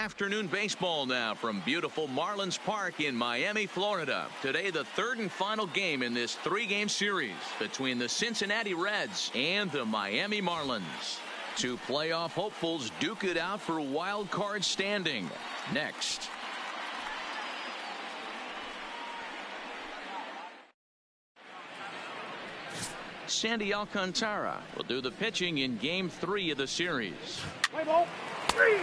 afternoon baseball now from beautiful Marlins Park in Miami, Florida. Today, the third and final game in this three-game series between the Cincinnati Reds and the Miami Marlins. Two playoff hopefuls duke it out for wild card standing. Next. Sandy Alcantara will do the pitching in Game 3 of the series. Play ball. 3.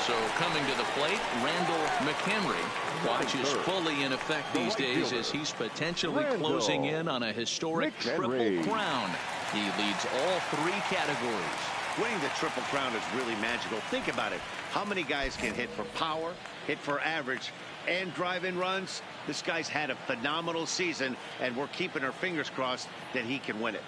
So coming to the plate, McHenry watches fully in effect these days as he's potentially closing in on a historic triple crown. He leads all 3 categories. Winning the triple crown is really magical. Think about it. How many guys can hit for power, hit for average, and drive in runs? This guy's had a phenomenal season, and we're keeping our fingers crossed that he can win it.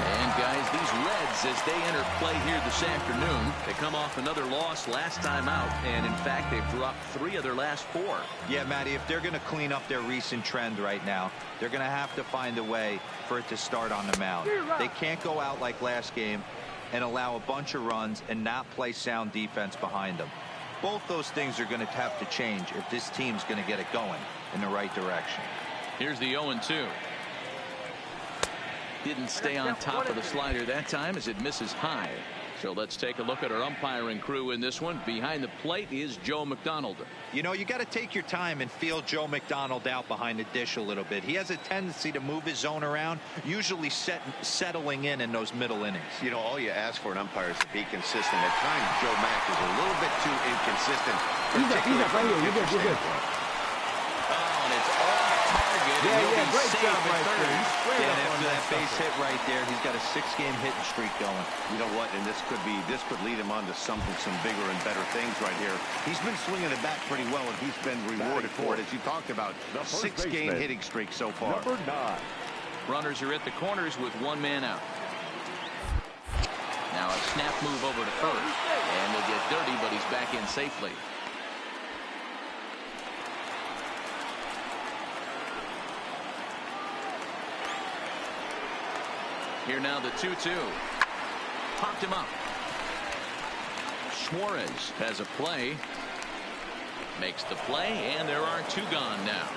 And guys, these Reds, as they enter play here this afternoon, they come off another loss last time out, and in fact they've dropped 3 of their last 4. Yeah, Matty, if they're going to clean up their recent trend right now, they're going to have to find a way for it to start on the mound. They can't go out like last game and allow a bunch of runs and not play sound defense behind them. Both those things are going to have to change if this team's going to get it going in the right direction. Here's the 0-2. Didn't stay on top of the slider that time as it misses high. So let's take a look at our umpiring crew in this one. Behind the plate is Joe McDonald. You know, you got to take your time and feel Joe McDonald out behind the dish a little bit. He has a tendency to move his zone around, usually settling in those middle innings. You know, all you ask for an umpire is to be consistent. At times, Joe Mack is a little bit too inconsistent. You're good. Oh, and it's off target. Yeah, great job right there. And after that base hit right there, he's got a 6-game hitting streak going. You know what? And this could lead him on to some bigger and better things right here. He's been swinging the bat pretty well, and he's been rewarded for it, as you talked about. 6-game hitting streak so far. Number 9. Runners are at the corners with 1 man out. Now a snap move over to first, and they'll get dirty, but he's back in safely. Here now the 2-2. Popped him up. Suarez has a play. Makes the play, and there are 2 gone now.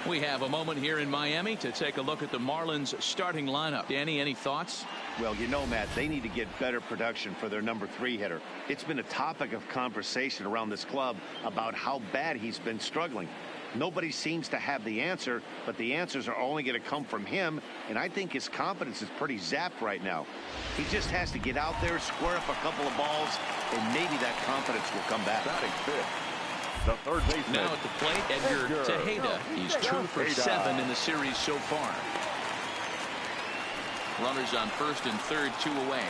We have a moment here in Miami to take a look at the Marlins starting lineup. Danny, any thoughts? Well, you know, Matt, they need to get better production for their number 3 hitter. It's been a topic of conversation around this club about how bad he's been struggling. Nobody seems to have the answer, but the answers are only going to come from him, and I think his confidence is pretty zapped right now. He just has to get out there, square up a couple of balls, and maybe that confidence will come back. Batting 5th, the third baseman. Now at the plate, Edgar Tejeda. He's 2 for 7 in the series so far. Runners on first and third, 2 away.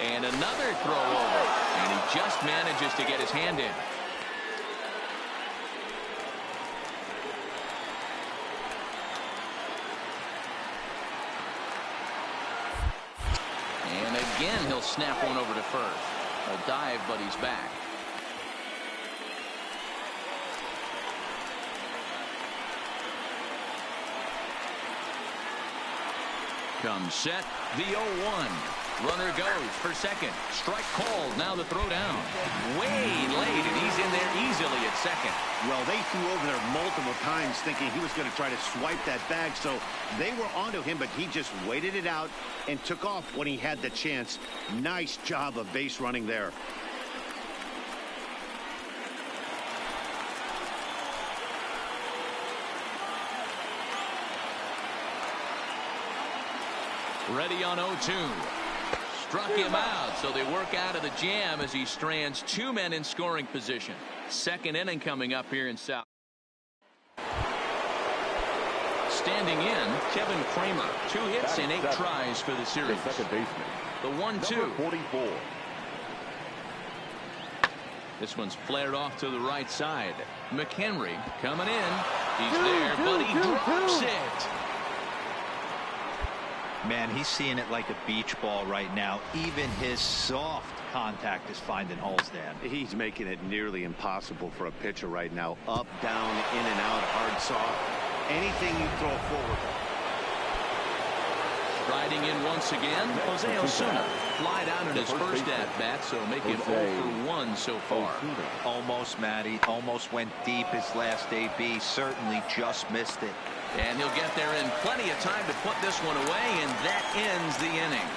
And another throw over, and he just manages to get his hand in. And again, he'll snap one over to first. A dive, but he's back. Comes set, the 0-1. Runner goes for second. Strike called. Now the throw down. Way late, and he's in there easily at second. Well, they flew over there multiple times thinking he was going to try to swipe that bag, so they were onto him, but he just waited it out and took off when he had the chance. Nice job of base running there. Ready on 0-2. Struck him out, so they work out of the jam as he strands 2 men in scoring position. Second inning coming up here in South. Standing in, Kevin Kramer. 2 hits in 8 tries for the series. The second baseman. The 1-2. 44. This one's flared off to the right side. McHenry coming in. He's there, but he drops it. Man, he's seeing it like a beach ball right now. Even his soft contact is finding holes, Dan. He's making it nearly impossible for a pitcher right now. Up, down, in and out, hard, soft. Anything you throw forward. Riding in once again, Jose Osuna. Fly down in his first at-bat, so make it 0 for 1 so far. Almost, Matty. Almost went deep his last AB. Certainly just missed it. And he'll get there in plenty of time to put this one away, and that ends the inning.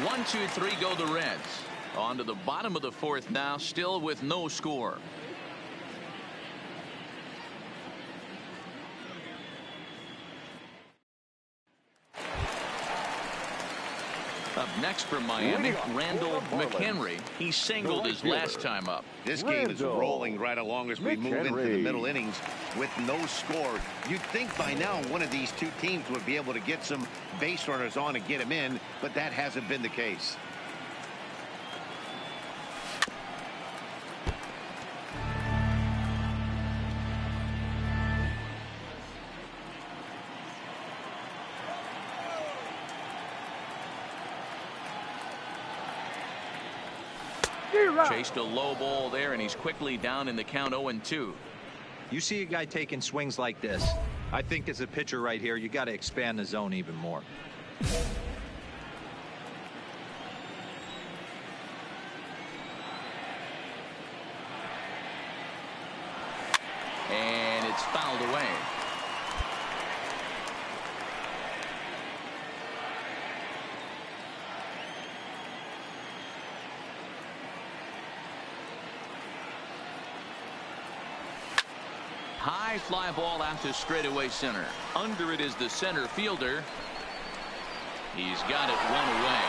1, 2, 3 go the Reds. On to the bottom of the fourth now, still with no score. Up next from Miami, Randall McHenry. He singled his last time up. This game is rolling right along as we move into the middle innings with no score. You'd think by now one of these two teams would be able to get some base runners on and get them in, but that hasn't been the case. Chased a low ball there, and he's quickly down in the count 0-2. You see a guy taking swings like this. I think as a pitcher right here, you got to expand the zone even more. And it's fouled away. High fly ball out to straightaway center. Under it is the center fielder. He's got it one away.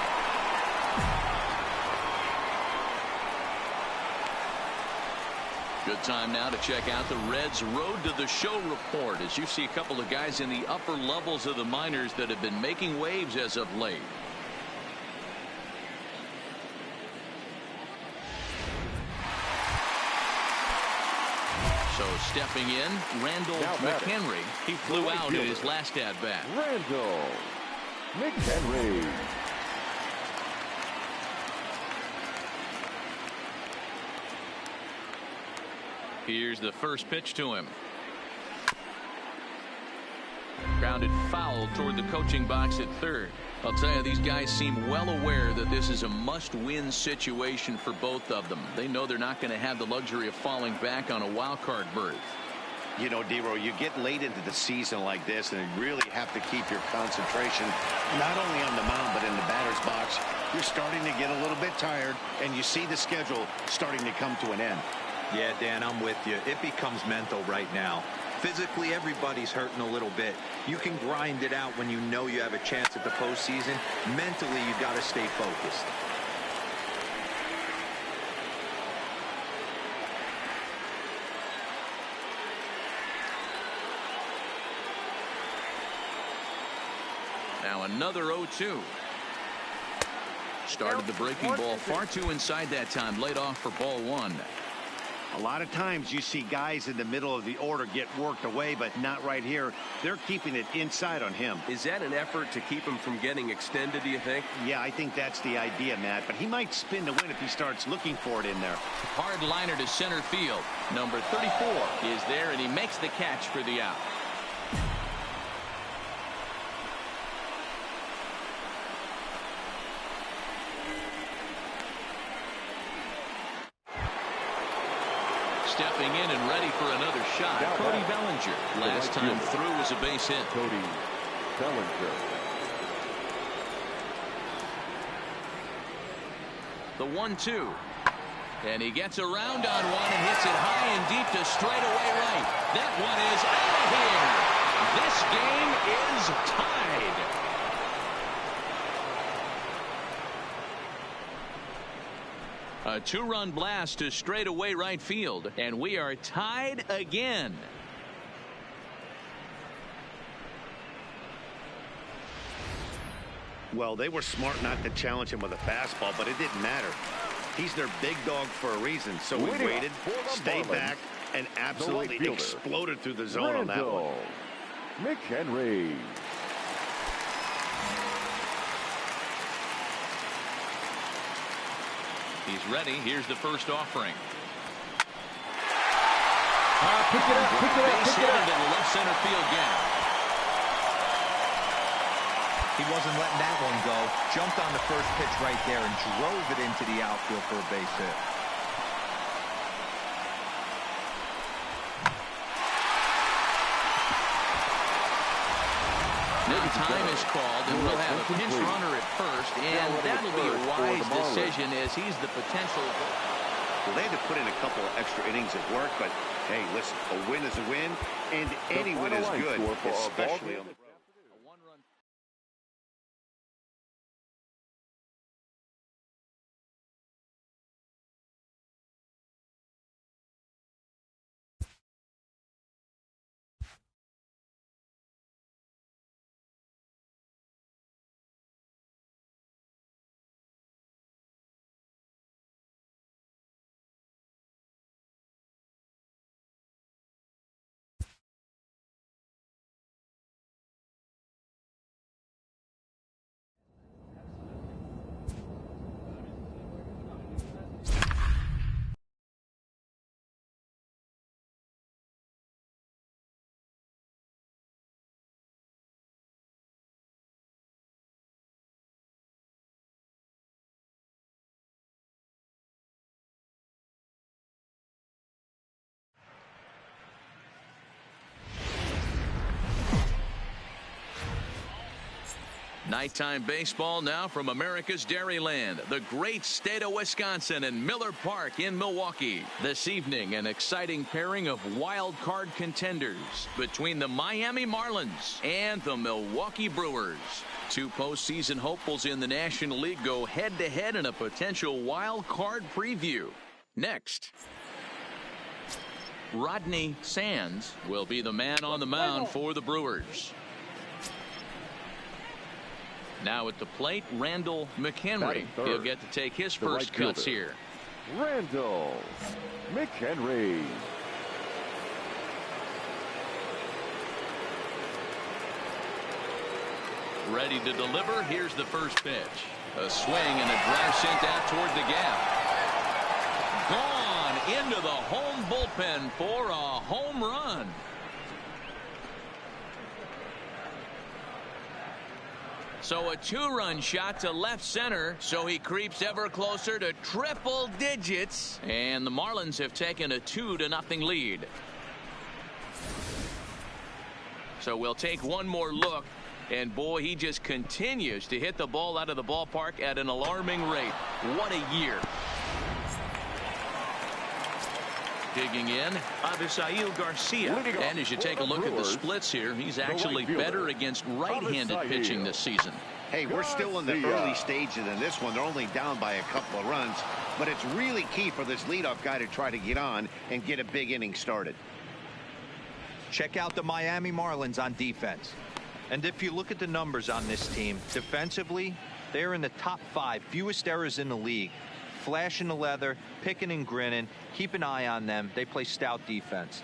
Good time now to check out the Reds' Road to the Show report, as you see a couple of guys in the upper levels of the minors that have been making waves as of late. So stepping in, Randall McHenry. He flew out in his last at-bat. Randall McHenry. Here's the first pitch to him. Grounded foul toward the coaching box at third. I'll tell you, these guys seem well aware that this is a must-win situation for both of them. They know they're not going to have the luxury of falling back on a wild card berth. You know, D-Row, you get late into the season like this, and you really have to keep your concentration not only on the mound but in the batter's box. You're starting to get a little bit tired, and you see the schedule starting to come to an end. Yeah, Dan, I'm with you. It becomes mental right now. Physically, everybody's hurting a little bit. You can grind it out when you know you have a chance at the postseason. Mentally, you got to stay focused. Now another 0-2. Started the breaking ball far too inside that time. Laid off for ball one. A lot of times you see guys in the middle of the order get worked away, but not right here. They're keeping it inside on him. Is that an effort to keep him from getting extended, do you think? Yeah, I think that's the idea, Matt. But he might spin to win if he starts looking for it in there. Hard liner to center field. Number 34 is there, and he makes the catch for the out. Stepping in and ready for another shot, Cody Ballinger. Last time through was a base hit. Cody Ballinger. The 1-2. And he gets around on one and hits it high and deep to straightaway right. That one is out of here. This game is tied. A two-run blast to straightaway right field, and we are tied again. Well, they were smart not to challenge him with a fastball, but it didn't matter. He's their big dog for a reason, so we waited, stayed back, and absolutely exploded through the zone on that one. McHenry. He's ready. Here's the first offering. Pick it up, pick it up, Base pick hit it up. into the left center field gap. He wasn't letting that one go. Jumped on the first pitch right there and drove it into the outfield for a base hit. Time is called, and we'll have a pinch runner at first, and that'll be a wise decision as he's the potential. Well, they had to put in a couple of extra innings at work, but hey, listen, a win is a win, and any win is good, especially on the road. Nighttime baseball now from America's Dairyland, the great state of Wisconsin, and Miller Park in Milwaukee. This evening, an exciting pairing of wild card contenders between the Miami Marlins and the Milwaukee Brewers. Two postseason hopefuls in the National League go head-to-head in a potential wild card preview. Next, Rodney Sands will be the man on the mound for the Brewers. Now at the plate, Randall McHenry. He'll get to take his first cuts here. Randall McHenry. Ready to deliver. Here's the first pitch. A swing and a drive sent out toward the gap. Gone into the home bullpen for a home run. So a two-run shot to left center, so he creeps ever closer to triple digits, and the Marlins have taken a 2-0 lead. So we'll take one more look, and boy, he just continues to hit the ball out of the ballpark at an alarming rate. What a year. Digging in, Avisail Garcia. And as you take a look at the splits here, he's actually better against right-handed pitching this season. Hey, we're still in the early stages in this one. They're only down by a couple of runs, but it's really key for this leadoff guy to try to get on and get a big inning started. Check out the Miami Marlins on defense. And if you look at the numbers on this team, defensively, they're in the top 5 fewest errors in the league. Flashing the leather, picking and grinning. Keep an eye on them. They play stout defense.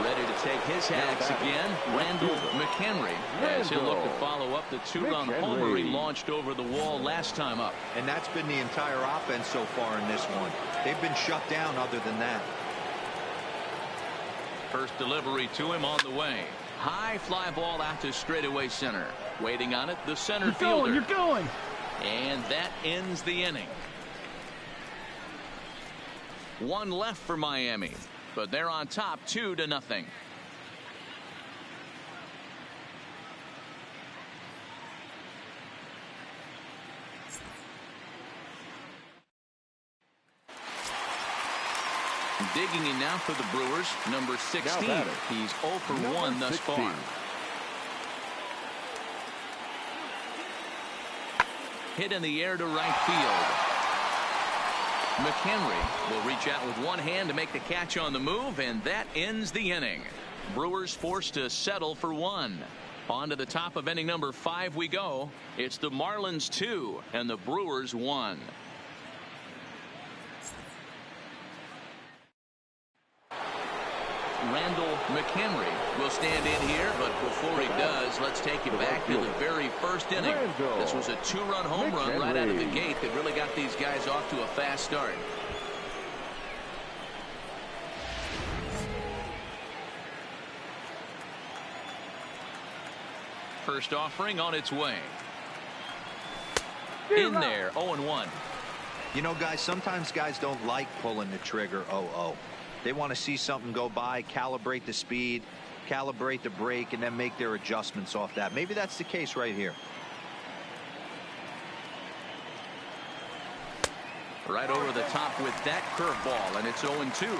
Ready to take his hacks again, Randall McHenry, as he'll look to follow up the two-run homer he launched over the wall last time up. And that's been the entire offense so far in this one. They've been shut down other than that. First delivery to him on the way. High fly ball out to straightaway center. Waiting on it, the center fielder. You're going. And that ends the inning. One left for Miami, but they're on top 2-0. Digging in now for the Brewers, number 16. He's 0 for 1 thus far. Hit in the air to right field. McHenry will reach out with one hand to make the catch on the move, and that ends the inning. Brewers forced to settle for 1. On to the top of inning number 5 we go. It's the Marlins 2 and the Brewers 1. Randall McHenry will stand in here, but before he does, let's take you back to the very first inning. This was a 2-run home run right out of the gate that really got these guys off to a fast start. First offering on its way. In there, 0-1. You know, guys, sometimes guys don't like pulling the trigger 0-0. They want to see something go by, calibrate the speed, calibrate the brake, and then make their adjustments off that. Maybe that's the case right here. Right over the top with that curveball, and it's 0-2.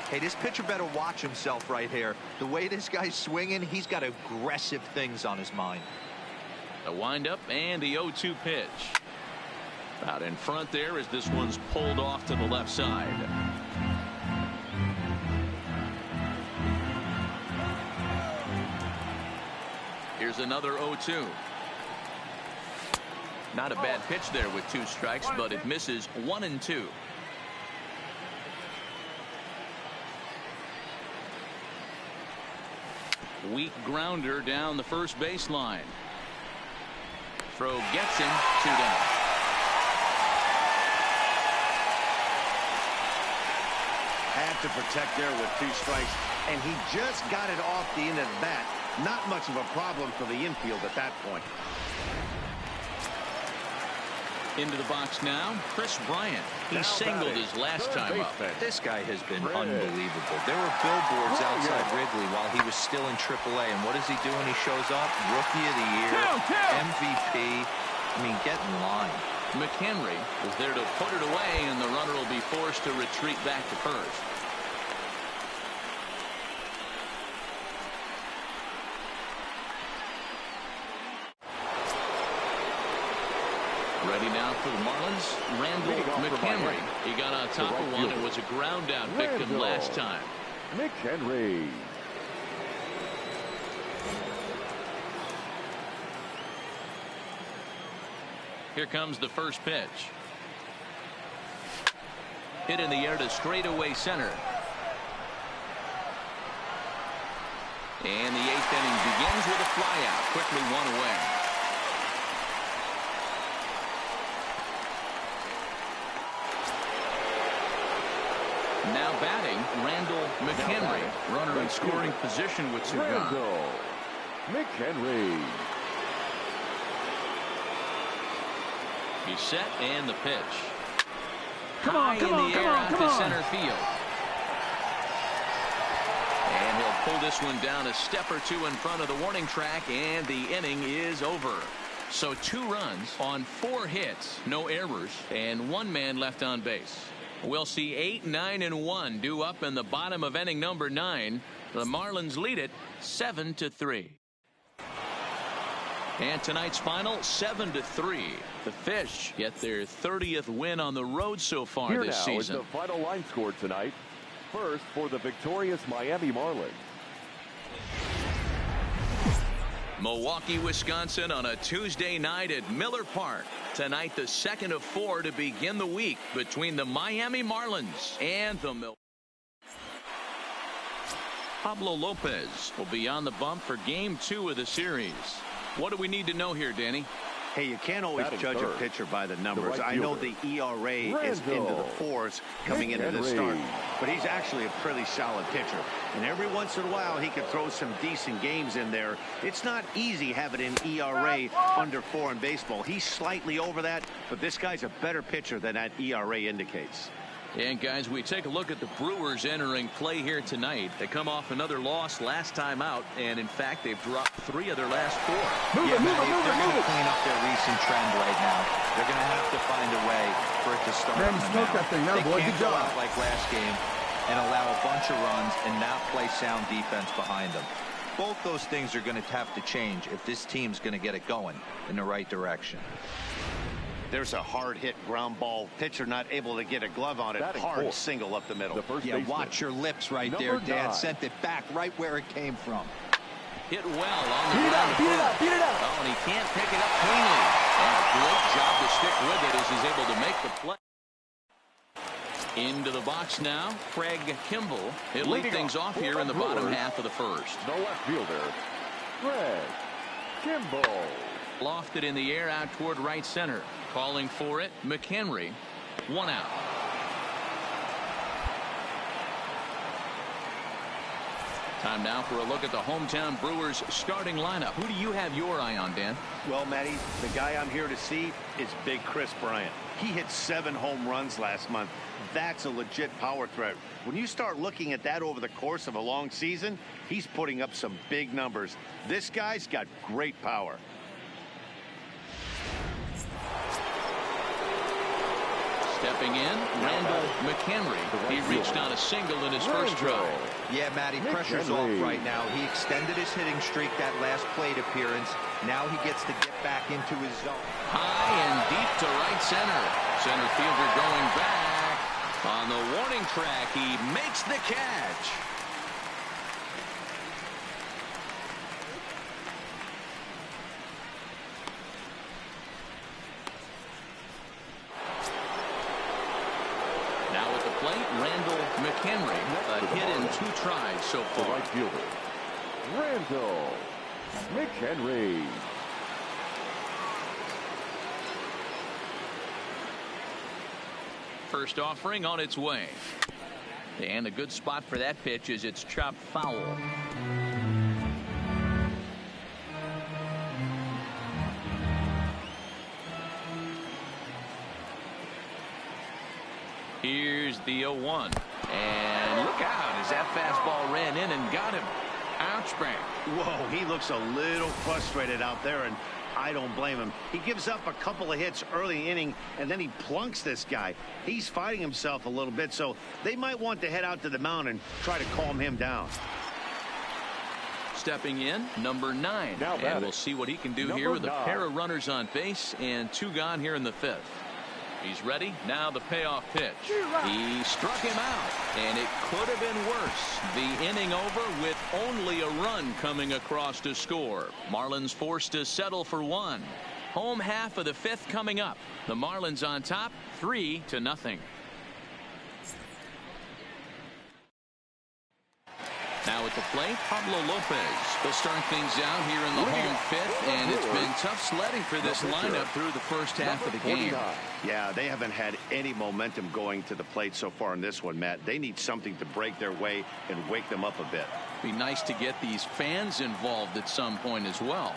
Hey, this pitcher better watch himself right here. The way this guy's swinging, he's got aggressive things on his mind. The windup and the 0-2 pitch. Out in front there as this one's pulled off to the left side. Here's another 0-2. Not a bad pitch there with 2 strikes, but it misses 1-2. Weak grounder down the first baseline. Throw gets him, 2 down. Had to protect there with 2 strikes, and he just got it off the end of the bat. Not much of a problem for the infield at that point. Into the box now, Chris Bryant. He singled his last time up. This guy has been unbelievable. There were billboards outside Wrigley while he was still in AAA, and what does he do when he shows up? Rookie of the Year, MVP. I mean, get in line. McHenry is there to put it away, and the runner will be forced to retreat back to first. Ready now for the Marlins, Randall McHenry. He got on top of one and was a ground out victim last time. McHenry. Here comes the first pitch. Hit in the air to straightaway center. And the 8th inning begins with a flyout. Quickly 1 away. Now batting, Randall McHenry. Runner in scoring position with 2 gone. Randall McHenry. He's set and the pitch. Come on, High in the air out to center field. And he'll pull this one down a step or 2 in front of the warning track, and the inning is over. So 2 runs on 4 hits, no errors, and 1 man left on base. We'll see 8, 9, and 1 due up in the bottom of inning number 9. The Marlins lead it 7-3. And tonight's final 7-3. The Fish get their 30th win on the road so far Here this now season. is the final line score tonight. First for the victorious Miami Marlins. Milwaukee, Wisconsin on a Tuesday night at Miller Park. Tonight, the second of 4 to begin the week between the Miami Marlins and the Milwaukee. Pablo Lopez will be on the bump for game 2 of the series. What do we need to know here, Danny? Hey, you can't always judge a pitcher by the numbers. I know the ERA is into the 4s coming into the start, but he's actually a pretty solid pitcher. And every once in a while, he could throw some decent games in there. It's not easy having an ERA under 4 in baseball. He's slightly over that, but this guy's a better pitcher than that ERA indicates. And guys, we take a look at the Brewers entering play here tonight. They come off another loss last time out, and in fact, they've dropped 3 of their last 4. They're going to clean up their recent trend right now. They're going to have to find a way for it to start on the mound. They can't go out like last game and allow a bunch of runs and not play sound defense behind them. Both those things are going to have to change if this team's going to get it going in the right direction. There's a hard hit ground ball. Pitcher not able to get a glove on it. Hard single up the middle. Yeah, watch your lips right there, Dan. Sent it back right where it came from. Hit well on the ground. Beat it up. Oh, and he can't pick it up cleanly. And a great job to stick with it as he's able to make the play. Into the box now, Craig Kimball. He'll lead things off here in the bottom half of the first. The left fielder, Craig Kimball. Lofted in the air out toward right center. Calling for it, McHenry. 1 out. Time now for a look at the hometown Brewers starting lineup. Who do you have your eye on, Dan? Well, Matty, the guy I'm here to see is Big Chris Bryant. He hit 7 home runs last month. That's a legit power threat. When you start looking at that over the course of a long season, he's putting up some big numbers. This guy's got great power. Stepping in, Randall McHenry. He reached on a single in his first try. Yeah, Matty, pressure's off right now. He extended his hitting streak that last plate appearance. Now he gets to get back into his zone. High and deep to right center. Center fielder going back. On the warning track, he makes the catch. Now at the plate, Randall McHenry. A hit in 2 tries so The far. right fielder, Randall McHenry. First offering on its way. And a good spot for that pitch is it's chopped foul. Here's the 0-1. And look out as that fastball ran in and got him. Ouch, bang. Whoa, he looks a little frustrated out there, and I don't blame him. He gives up a couple of hits early inning, and then he plunks this guy. He's fighting himself a little bit, so they might want to head out to the mound and try to calm him down. Stepping in, number 9. And we'll see what he can do here with a pair of runners on base and 2 gone here in the 5th. He's ready. Now the payoff pitch. He struck him out, and it could have been worse. The inning over with only a run coming across to score. Marlins forced to settle for 1. Home half of the 5th coming up. The Marlins on top, 3-0. Now at the plate, Pablo Lopez. They'll start things out here in the home 5th, and it's been tough sledding for this lineup through the first half of the game. Yeah, they haven't had any momentum going to the plate so far in this one, Matt. They need something to break their way and wake them up a bit. Be nice to get these fans involved at some point as well.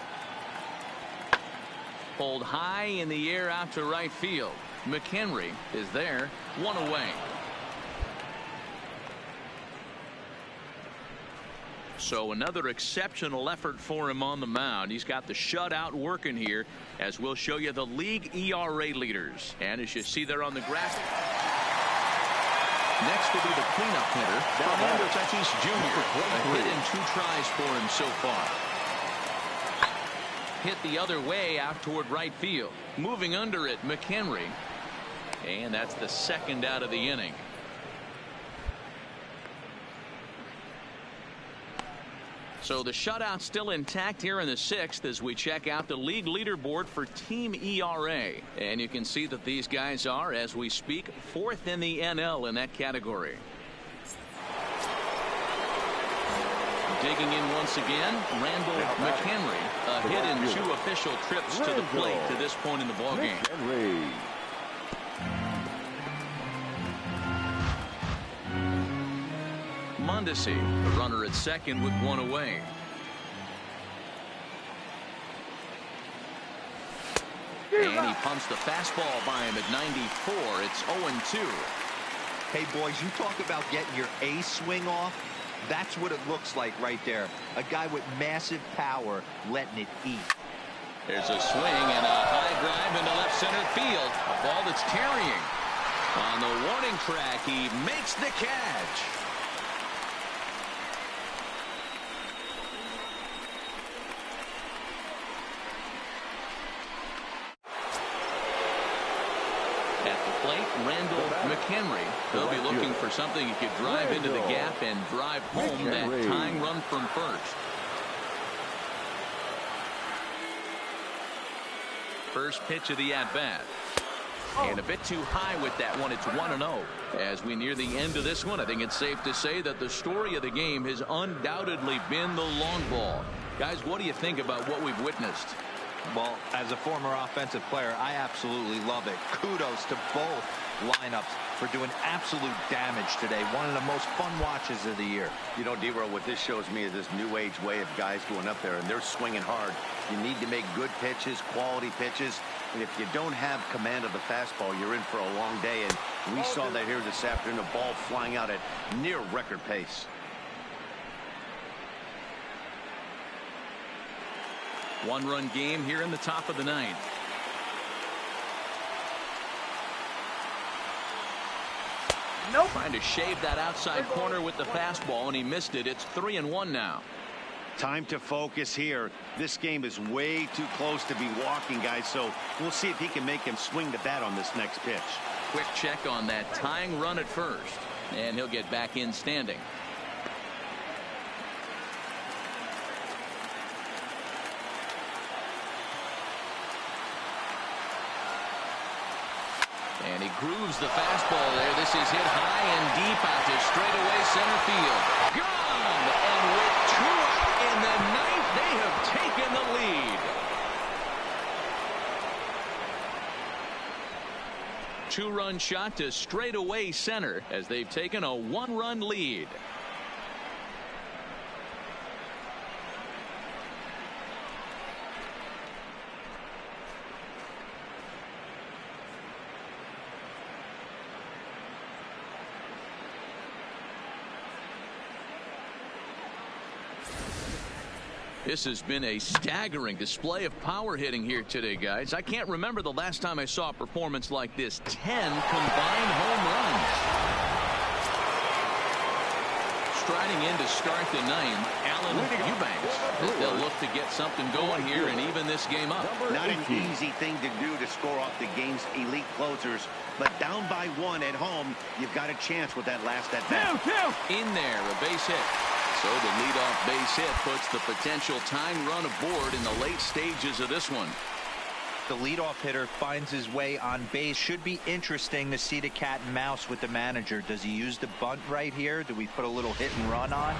Pulled high in the air out to right field. McHenry is there, 1 away. So another exceptional effort for him on the mound. He's got the shutout working here, as we'll show you the league ERA leaders. And as you see there on the graphic, next will be the cleanup hitter, Fernando Tatis Jr. A hit in 2 tries for him so far. Hit the other way out toward right field. Moving under it, McHenry. And that's the 2nd out of the inning. So the shutout still intact here in the 6th as we check out the league leaderboard for team ERA. And you can see that these guys are, as we speak, 4th in the NL in that category. Digging in once again, Randall McHenry. A hit in 2 official trips to the plate to this point in the ballgame. Mondesi, the runner at 2nd with 1 away. And he pumps the fastball by him at 94. It's 0-2. Hey, boys, you talk about getting your A swing off. That's what it looks like right there. A guy with massive power letting it eat. There's a swing and a high drive into left center field. A ball that's carrying. On the warning track, he makes the catch. Randall McHenry. They'll be looking for something he could drive into the gap and drive home that tying run from first. First pitch of the at-bat. And a bit too high with that one. It's 1-0. As we near the end of this one, I think it's safe to say that the story of the game has undoubtedly been the long ball. Guys, what do you think about what we've witnessed? Well, as a former offensive player, I absolutely love it. Kudos to both lineups for doing absolute damage today. One of the most fun watches of the year. You know, D-Row, what this shows me is this new age way of guys going up there, and they're swinging hard. You need to make good pitches, quality pitches, and if you don't have command of the fastball, you're in for a long day, and we saw that here this afternoon, the ball flying out at near record pace. One-run game here in the top of the ninth. Nope. Trying to shave that outside corner with the fastball, and he missed it. It's 3-1 now. Time to focus here. This game is way too close to be walking, guys, so we'll see if he can make him swing the bat on this next pitch. Quick check on that tying run at first, and he'll get back in standing. And he grooves the fastball there. This is hit high and deep out to straightaway center field. Gone! And with 2 out in the ninth, they have taken the lead. 2-run shot to straightaway center as they've taken a 1-run lead. This has been a staggering display of power hitting here today, guys. I can't remember the last time I saw a performance like this. 10 combined home runs. Striding in to start the ninth, Alan Eubanks. As they'll look to get something going here and even this game up. Not an easy thing to do to score off the game's elite closers, but down by 1 at home, you've got a chance with that last at bat. In there, a base hit. So the leadoff base hit puts the potential tying run aboard in the late stages of this one. The leadoff hitter finds his way on base. Should be interesting to see the cat and mouse with the manager. Does he use the bunt right here? Do we put a little hit and run on?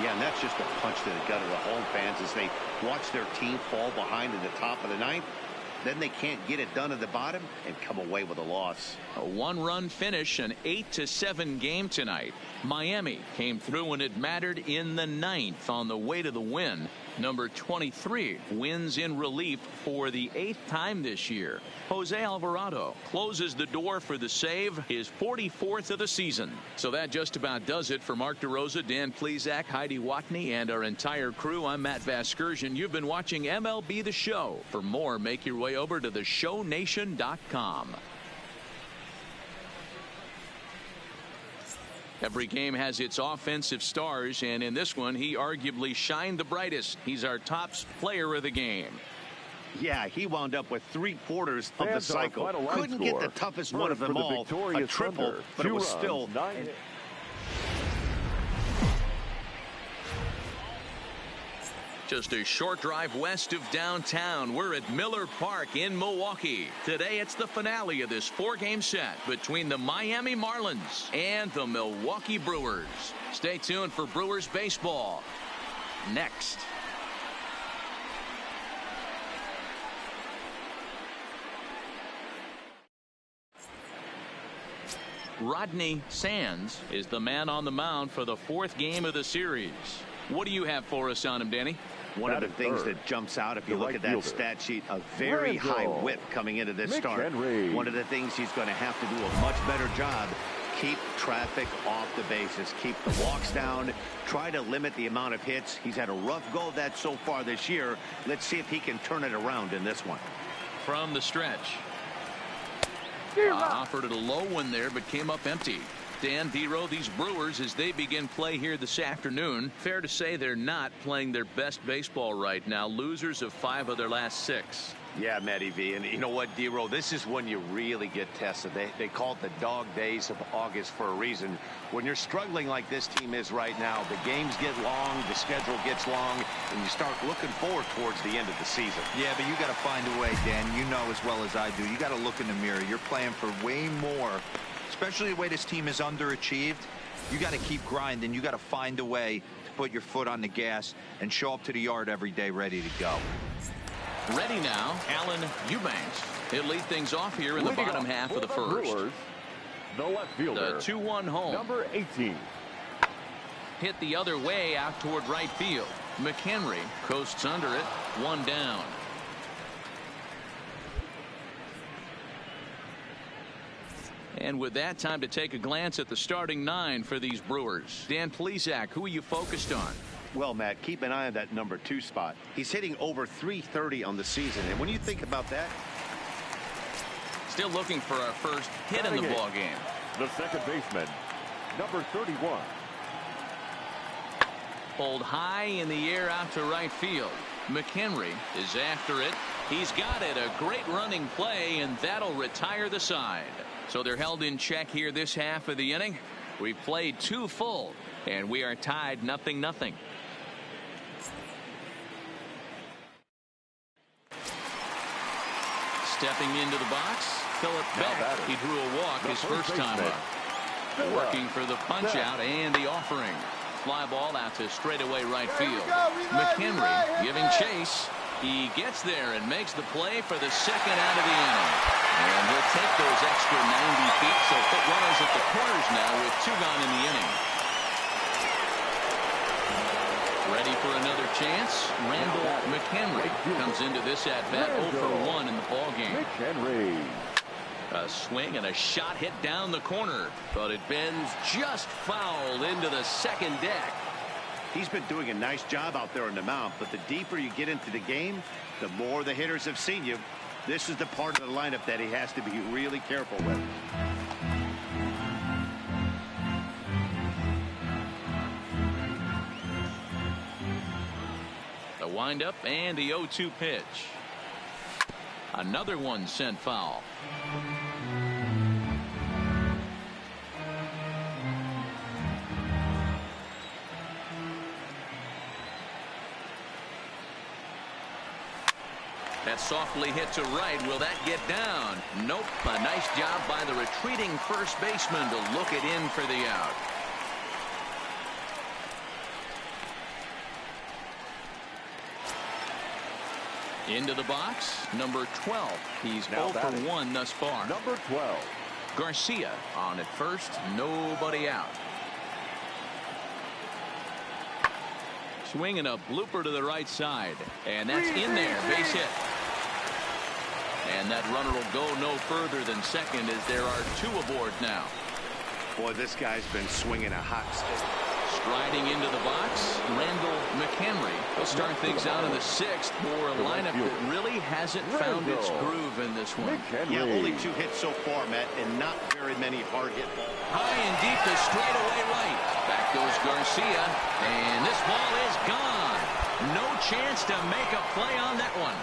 Yeah, and that's just a punch to the gut of the home fans as they watch their team fall behind in the top of the ninth. Then they can't get it done at the bottom and come away with a loss. A 1-run finish, an 8-7 game tonight. Miami came through when it mattered in the ninth on the way to the win. Number 23 wins in relief for the 8th time this year. Jose Alvarado closes the door for the save, his 44th of the season. So that just about does it for Mark DeRosa, Dan Plesac, Heidi Watney, and our entire crew. I'm Matt Vasgersian. You've been watching MLB The Show. For more, make your way over to theshownation.com. Every game has its offensive stars, and in this one, he arguably shined the brightest. He's our top player of the game. Yeah, he wound up with 3/4 of the cycle. Couldn't get the toughest one of them all, a triple, but it was still... Just a short drive west of downtown. We're at Miller Park in Milwaukee. Today it's the finale of this 4-game set between the Miami Marlins and the Milwaukee Brewers. Stay tuned for Brewers baseball next. Rodney Sands is the man on the mound for the 4th game of the series. What do you have for us on him, Danny? One of the things that jumps out if you look at that stat sheet, a very high whip coming into this start. One of the things he's going to have to do a much better job, keep traffic off the bases, keep the walks down, try to limit the amount of hits. He's had a rough go of that so far this year. Let's see if he can turn it around in this one. From the stretch. Offered it a low one there, but came up empty. Dan, D-Row, these Brewers, as they begin play here this afternoon, fair to say they're not playing their best baseball right now. Losers of 5 of their last 6. Yeah, Matty V. And you know what, D-Row, this is when you really get tested. They call it the dog days of August for a reason. When you're struggling like this team is right now, the games get long, the schedule gets long, and you start looking forward towards the end of the season. Yeah, but you got to find a way, Dan. You know as well as I do. You got to look in the mirror. You're playing for way more, especially the way this team is underachieved. You got to keep grinding. You got to find a way to put your foot on the gas and show up to the yard every day ready to go. Ready now, Alan Eubanks. He'll lead things off here in the bottom half of the first. Brewers, the left fielder, The 2-1 home. number 18. Hit the other way out toward right field. McHenry coasts under it. 1 down. And with that, time to take a glance at the starting 9 for these Brewers. Dan Plesac, who are you focused on? Well, Matt, keep an eye on that number 2 spot. He's hitting over .330 on the season. And when you think about that, Still looking for our first hit in the ball game. The second baseman, number 31. Pulled high in the air out to right field. McHenry is after it. He's got it. A great running play, and that'll retire the side. So they're held in check here this half of the inning. We've played 2 full, and we are tied 0-0. Stepping into the box, Philip Beck. He drew a walk his first time up. Working for the punch out and the offering. Fly ball out to straightaway right field. McHenry giving chase. He gets there and makes the play for the second out of the inning. And he'll take those extra 90 feet, so put runners at the corners now with 2 gone in the inning. Ready for another chance. Randall McHenry comes into this at-bat 0 for 1 in the ballgame. McHenry. A swing and a shot hit down the corner, but it bends just foul into the second deck. he's been doing a nice job out there on the mound, but the deeper you get into the game, the more the hitters have seen you. This is the part of the lineup that he has to be really careful with. The windup and the 0-2 pitch. Another one sent foul. That's softly hit to right. Will that get down? Nope. A nice job by the retreating first baseman to look it in for the out. Into the box, number 12. He's 0 for 1 thus far. Number 12. Garcia on at first, nobody out. Swinging a blooper to the right side, and that's in there, base hit. And that runner will go no further than second as there are 2 aboard now. Boy, this guy's been swinging a hot stick. Striding into the box, Randall McHenry will start things out in the 6th for a lineup that really hasn't found its groove in this one. Yeah, only 2 hits so far, Matt, and not very many hard hit balls. High and deep to straightaway right. Back goes Garcia, and this ball is gone. No chance to make a play on that one.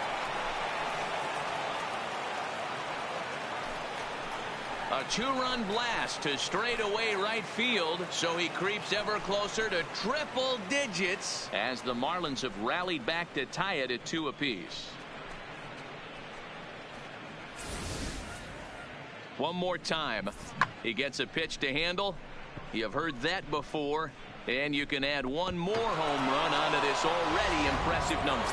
A 2-run blast to straightaway right field, so he creeps ever closer to triple digits as the Marlins have rallied back to tie it at 2 apiece. One more time. He gets a pitch to handle. You've heard that before, and you can add one more home run onto this already impressive number.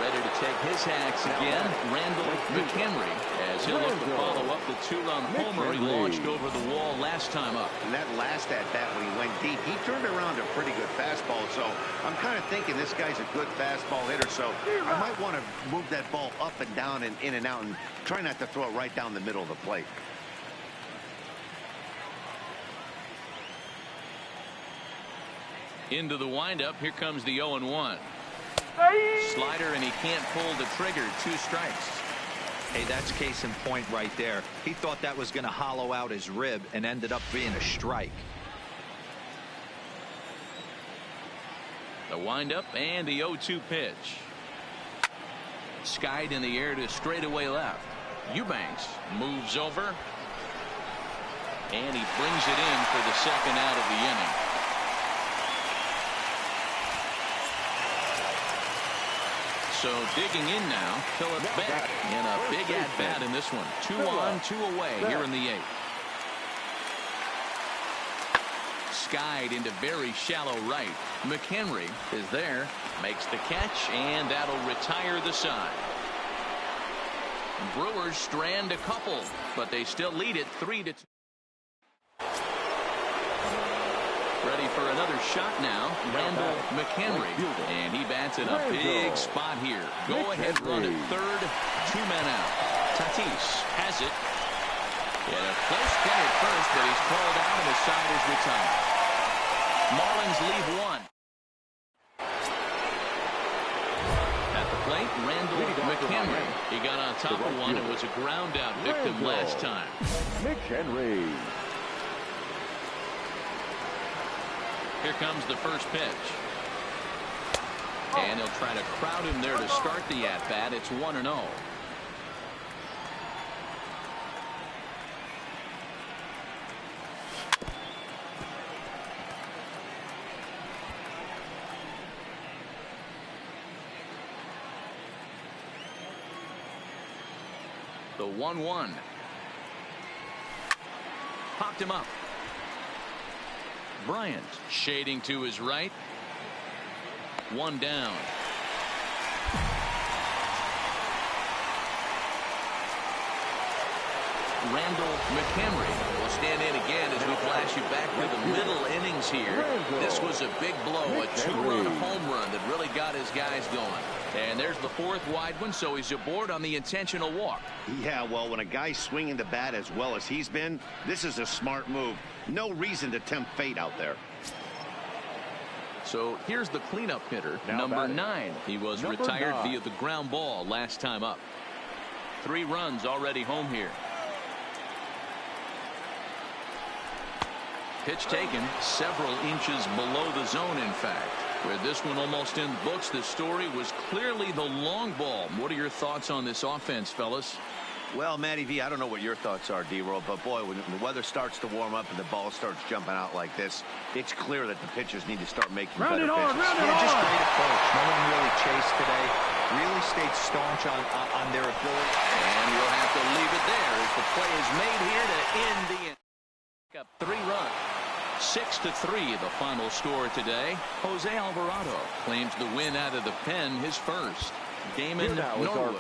Ready to take his hacks again, Randall McHenry, as he'll look to follow up the 2-run homer he launched over the wall last time up. And that last at-bat when he went deep, he turned around a pretty good fastball, so I'm kind of thinking this guy's a good fastball hitter, so I might want to move that ball up and down and in and out and try not to throw it right down the middle of the plate. Into the windup, here comes the 0-1. Slider, and he can't pull the trigger. 2 strikes. Hey, that's case in point right there. He thought that was going to hollow out his rib and ended up being a strike. The windup and the 0-2 pitch. Skied in the air to straightaway left. Eubanks moves over. And he brings it in for the second out of the inning. So digging in now, Philip Beck in a big at-bat in this one. 2 on, 2 away here in the 8th. Skied into very shallow right. McHenry is there, makes the catch, and that'll retire the side. Brewers strand a couple, but they still lead it 3-2. Ready for another shot now, Randall McHenry, and he bats in a big spot here. Go-ahead run at third, 2 men out. Tatis has it. Yeah, a close play at first, but he's called out and the side is retired. Marlins leave 1. At the plate, Randall McHenry. He got on top of one and was a ground out victim last time. McHenry. Here comes the first pitch. And he'll try to crowd him there to start the at-bat. It's 1-0. The 1-1. Popped him up. Bryant shading to his right. 1 down. Randall McHenry will stand in again as we flash you back to the middle innings here. This was a big blow, a 2-run home run that really got his guys going. And there's the 4th wide one, so he's aboard on the intentional walk. Yeah, well, when a guy's swinging the bat as well as he's been, this is a smart move. No reason to tempt fate out there. So here's the cleanup hitter, number 9. He was retired via the ground ball last time up. 3 runs already home here. Pitch taken several inches below the zone, in fact. With this one almost in the books, the story was clearly the long ball. What are your thoughts on this offense, fellas? Well, Matty V, I don't know what your thoughts are, D-Roll, but boy, when the weather starts to warm up and the ball starts jumping out like this, it's clear that the pitchers need to start making better pitches. Yeah, just great approach. No one really chased today. Really stayed staunch on their ability. And we'll have to leave it there as the play is made here to end the inning. Up 3 runs. 6-3 the final score today. Jose Alvarado claims the win out of the pen, his first. Damon Norwood.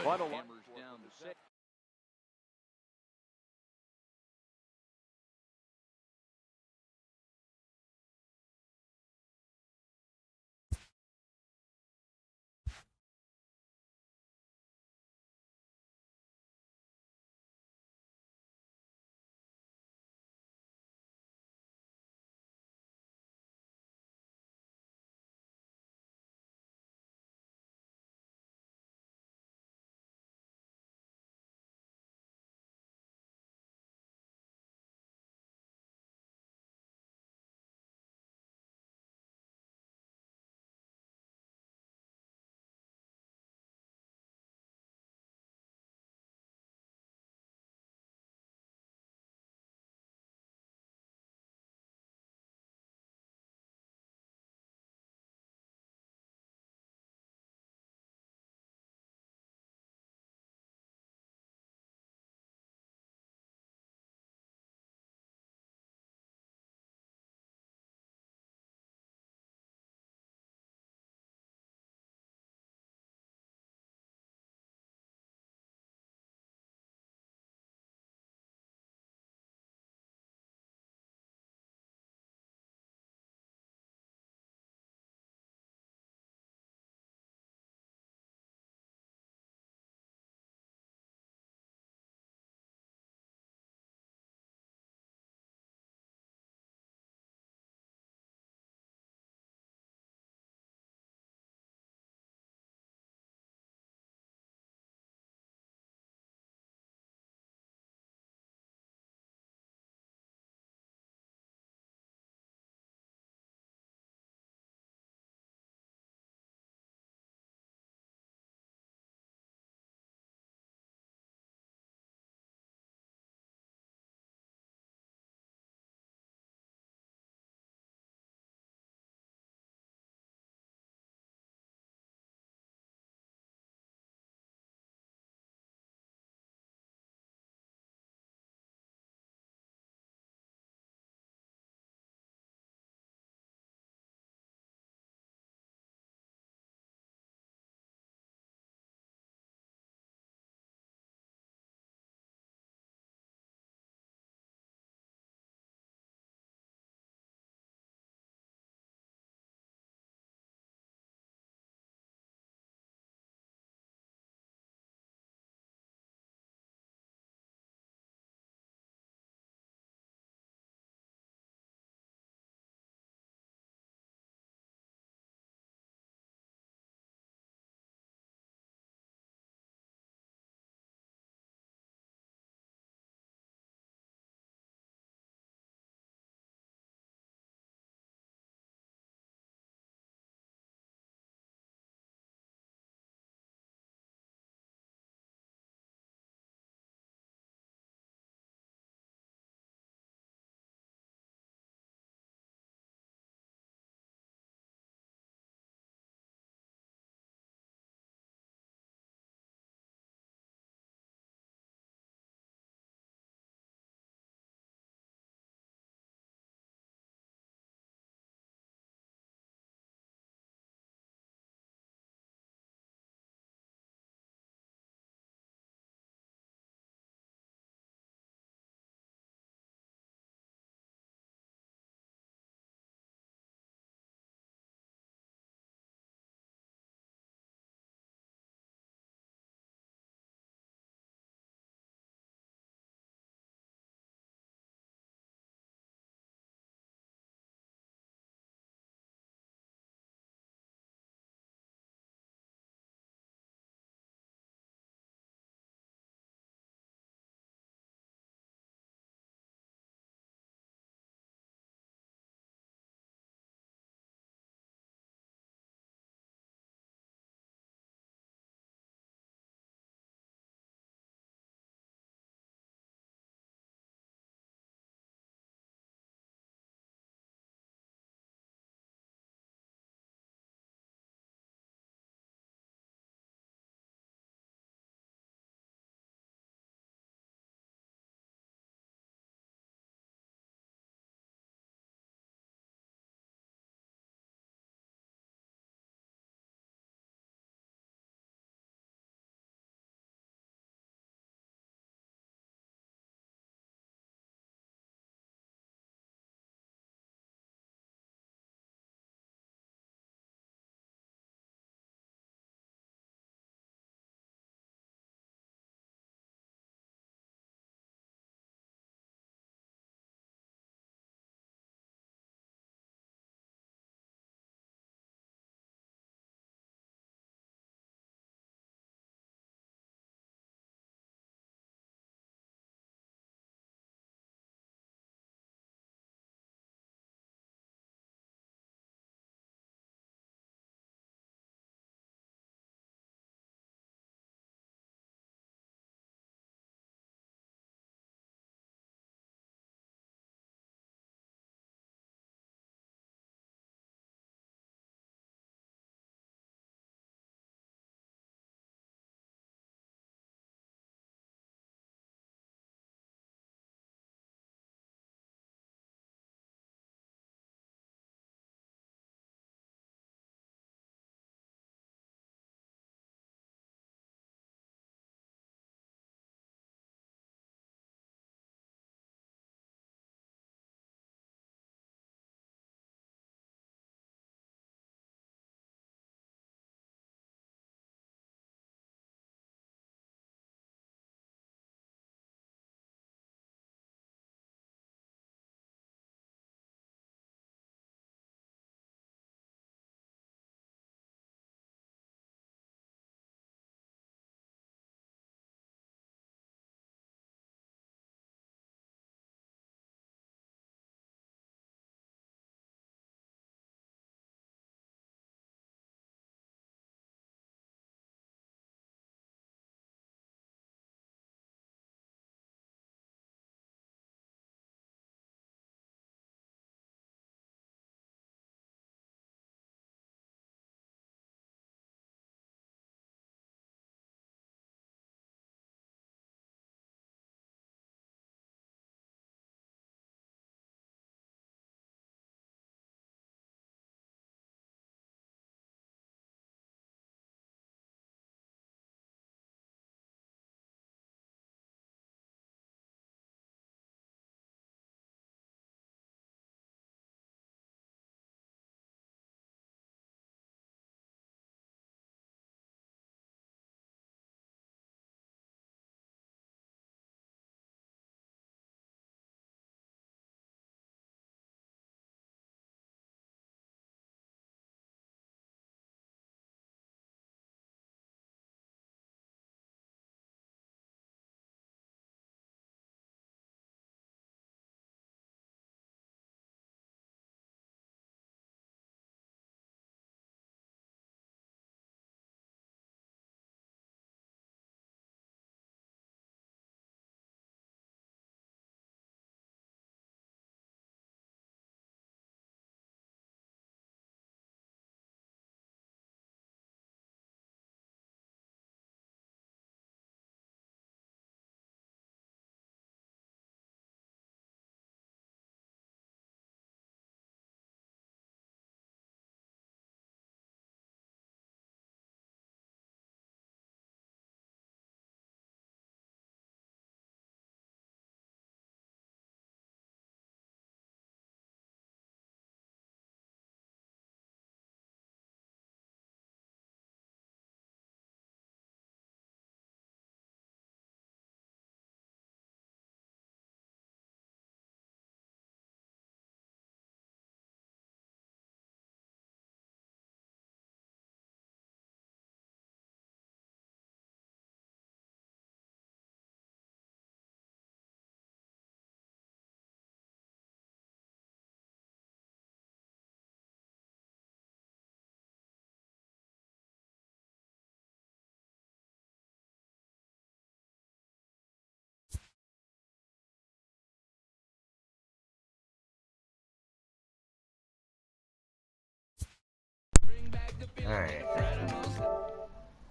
Alright.